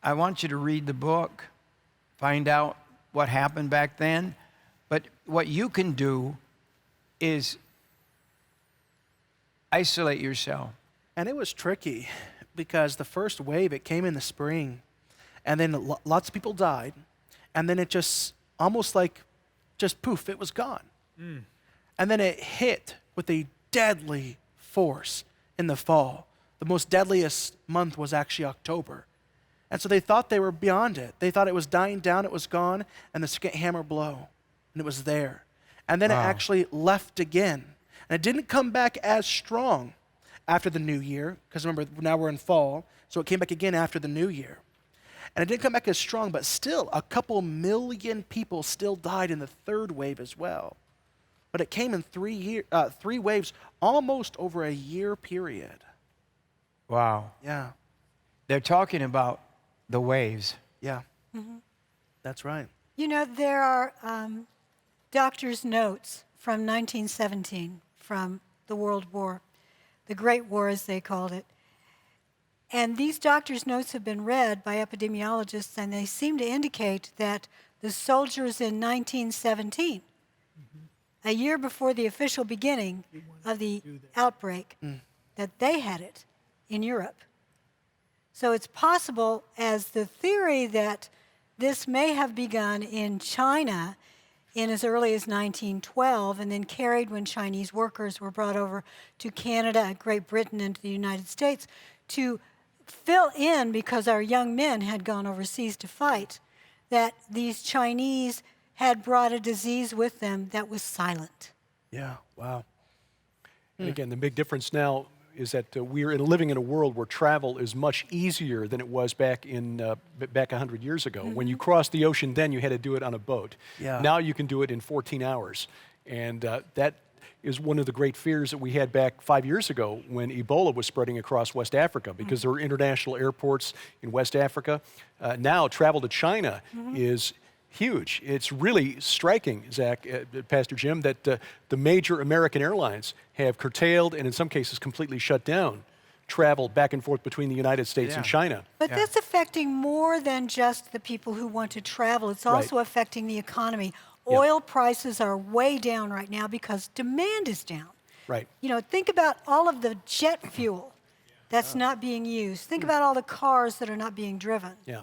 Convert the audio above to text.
I want you to read the book, find out what happened back then. But what you can do is isolate yourself. And it was tricky because the first wave, it came in the spring, and then lots of people died, and then it just almost like just poof, it was gone. And then it hit with a deadly force in the fall. The most deadliest month was actually October. And so they thought they were beyond it. They thought it was dying down, it was gone, and the second hammer blow, and it was there. And then it actually left again. And it didn't come back as strong after the new year, because remember, now we're in fall, so it came back again after the new year. And it didn't come back as strong, but still, a couple million people still died in the third wave as well. But it came in three waves, almost over a year period. Wow. Yeah. They're talking about the waves. Yeah. That's right. You know, there are doctor's notes from 1917 from the World War, the Great War as they called it. And these doctor's notes have been read by epidemiologists, and they seem to indicate that the soldiers in 1917, a year before the official beginning of the outbreak, that they had it in Europe. So it's possible, as the theory, that this may have begun in China in as early as 1912 and then carried when Chinese workers were brought over to Canada, Great Britain, and to the United States to fill in, because our young men had gone overseas to fight, that these Chinese had brought a disease with them that was silent. Yeah, wow. And again, the big difference now is that we're living in a world where travel is much easier than it was back 100 years ago. When you crossed the ocean then, you had to do it on a boat. Yeah. Now you can do it in 14 hours. And that is one of the great fears that we had back 5 years ago when Ebola was spreading across West Africa, because there were international airports in West Africa. Now travel to China is huge. It's really striking, Zach, Pastor Jim, that the major American airlines have curtailed and in some cases completely shut down travel back and forth between the United States and China. But that's affecting more than just the people who want to travel. It's also affecting the economy. Oil prices are way down right now because demand is down. Right. You know, think about all of the jet fuel that's not being used. Think about all the cars that are not being driven. Yeah.